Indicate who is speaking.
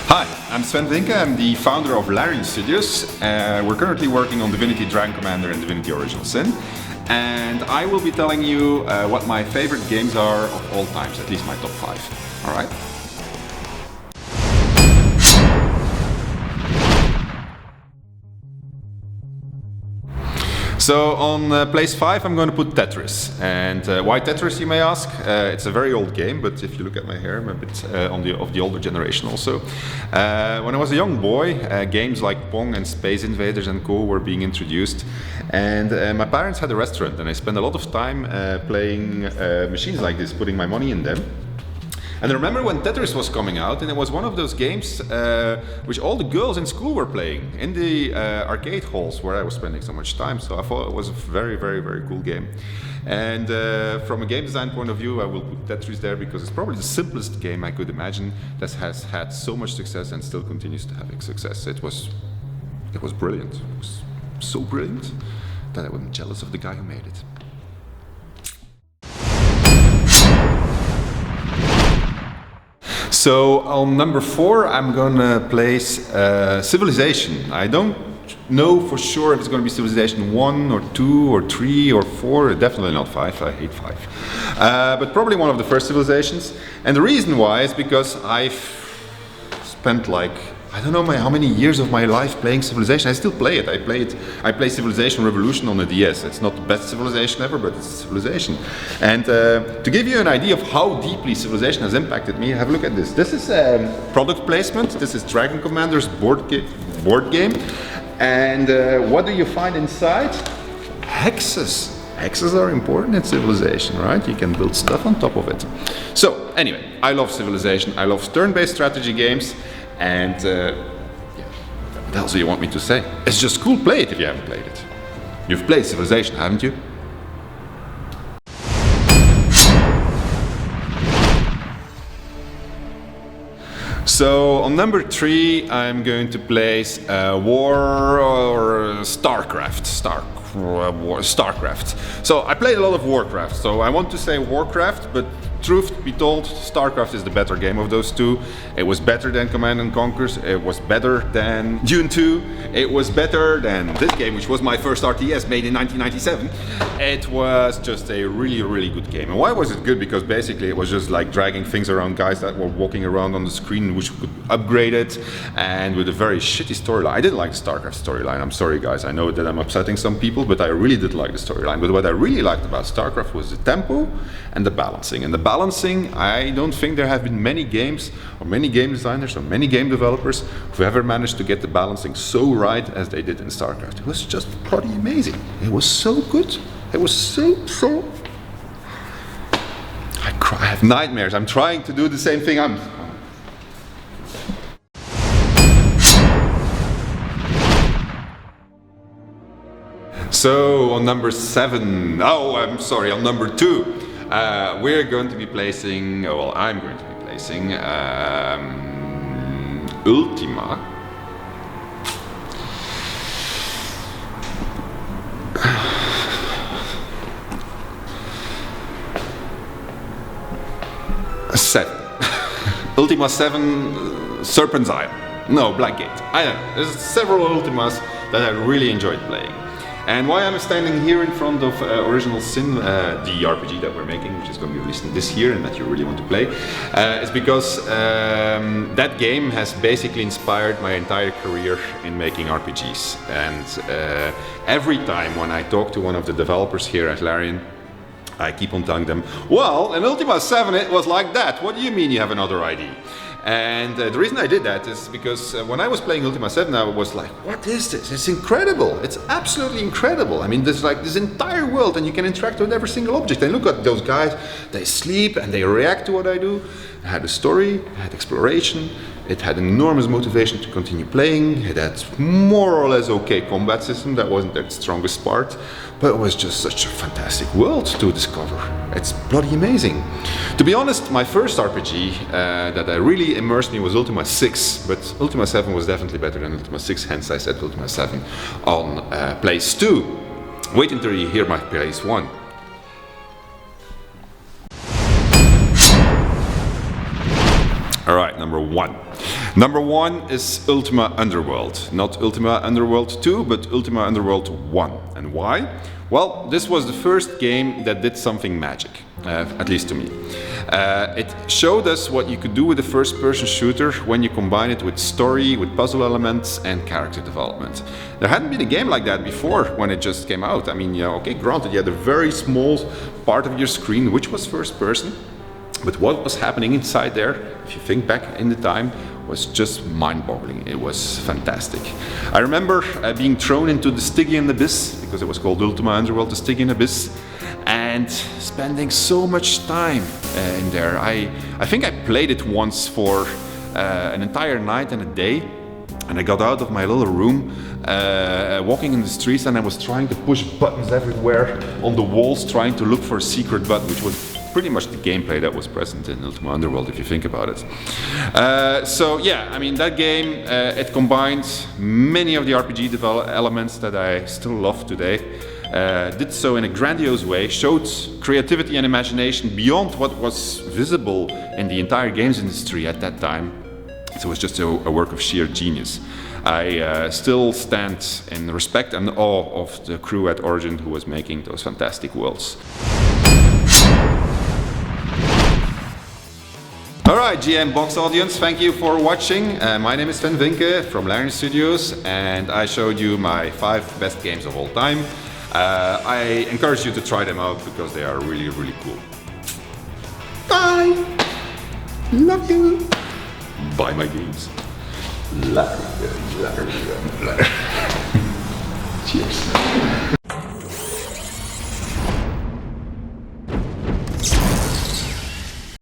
Speaker 1: Hi, I'm Swen Vincke. I'm the founder of Larian Studios. We're currently working on Divinity Dragon Commander and Divinity Original Sin. And I will be telling you what my favorite games are of all times, at least my top 5. Alright? So on place 5 I'm going to put Tetris. And why Tetris, you may ask? It's a very old game, but if you look at my hair, I'm a bit of the older generation also. When I was a young boy, games like Pong and Space Invaders and co were being introduced. And my parents had a restaurant and I spent a lot of time playing machines like this, putting my money in them. And I remember when Tetris was coming out, and it was one of those games which all the girls in school were playing in the arcade halls where I was spending so much time. So I thought it was a very, very, very cool game. And from a game design point of view, I will put Tetris there because it's probably the simplest game I could imagine that has had so much success and still continues to have success. It was brilliant. It was so brilliant that I wasn't jealous of the guy who made it. So on number 4 I'm gonna place Civilization. I don't know for sure if it's gonna be Civilization 1 or 2 or 3 or 4, definitely not 5, I hate 5. But probably one of the first Civilizations. And the reason why is because I've spent like, I don't know how many years of my life playing Civilization. I still play it. I play Civilization Revolution on the DS. It's not the best Civilization ever, but it's Civilization. And to give you an idea of how deeply Civilization has impacted me, have a look at this. This is product placement. This is Dragon Commander's board game. And what do you find inside? Hexes. Hexes are important in Civilization, right? You can build stuff on top of it. So anyway, I love Civilization. I love turn-based strategy games. And what else do you want me to say? It's just cool, play it if you haven't played it. You've played Civilization, haven't you? So on number 3 I'm going to place War or Starcraft. Starcraft. So I played a lot of Warcraft, so I want to say Warcraft, but truth be told, Starcraft is the better game of those two. It was better than Command & Conquer, it was better than Dune 2, it was better than this game, which was my first RTS made in 1997. It was just a really, really good game. And why was it good? Because basically it was just like dragging things around, guys that were walking around on the screen which could upgrade it, and with a very shitty storyline. I didn't like the Starcraft storyline, I'm sorry guys, I know that I'm upsetting some people, but I really did like the storyline. But what I really liked about Starcraft was the tempo and the balancing. And the balancing, I don't think there have been many games or many game designers or many game developers who ever managed to get the balancing so right as they did in Starcraft. It was just bloody amazing. It was so good. It was so... I have nightmares. I'm trying to do the same thing. So on number 7, on number 2. We're going to be placing, well, I'm going to be placing Ultima. Ultima 7, Serpent's Isle. No, Blackgate. I don't know. There's several Ultimas that I really enjoyed playing. And why I'm standing here in front of Original Sin, the RPG that we're making, which is going to be released this year and that you really want to play, is because that game has basically inspired my entire career in making RPGs. And every time when I talk to one of the developers here at Larian, I keep on telling them, well, in Ultima 7 it was like that. What do you mean you have another ID? And the reason I did that is because when I was playing Ultima 7, I was like, what is this? It's incredible. It's absolutely incredible. I mean, there's like this entire world and you can interact with every single object. And look at those guys, they sleep and they react to what I do. It had a story, it had exploration, it had enormous motivation to continue playing, it had more or less okay combat system, that wasn't the strongest part, but it was just such a fantastic world to discover. It's bloody amazing. To be honest, my first RPG that really immersed me was Ultima 6, but Ultima 7 was definitely better than Ultima 6, hence I said Ultima 7 on place 2. Wait until you hear my place 1. Alright, number 1. Number 1 is Ultima Underworld. Not Ultima Underworld 2, but Ultima Underworld 1. And why? Well, this was the first game that did something magic, at least to me. It showed us what you could do with a first-person shooter when you combine it with story, with puzzle elements and character development. There hadn't been a game like that before when it just came out. I mean, yeah, okay, granted, you had a very small part of your screen which was first-person, but what was happening inside there, if you think back in the time, was just mind-boggling. It was fantastic. I remember being thrown into the Stygian Abyss, because it was called Ultima Underworld, the Stygian Abyss, and spending so much time in there. I think I played it once for an entire night and a day, and I got out of my little room, walking in the streets, and I was trying to push buttons everywhere on the walls, trying to look for a secret button, which was pretty much the gameplay that was present in Ultima Underworld, if you think about it. So yeah, I mean, that game, it combined many of the RPG elements that I still love today. Did so in a grandiose way, showed creativity and imagination beyond what was visible in the entire games industry at that time. So it was just a work of sheer genius. I still stand in respect and awe of the crew at Origin who was making those fantastic worlds. Alright, GM Box audience, thank you for watching. My name is Swen Vincke from Larian Studios, and I showed you my 5 best games of all time. I encourage you to try them out because they are really, really cool. Bye! Love you! Buy my games. Larian. Cheers.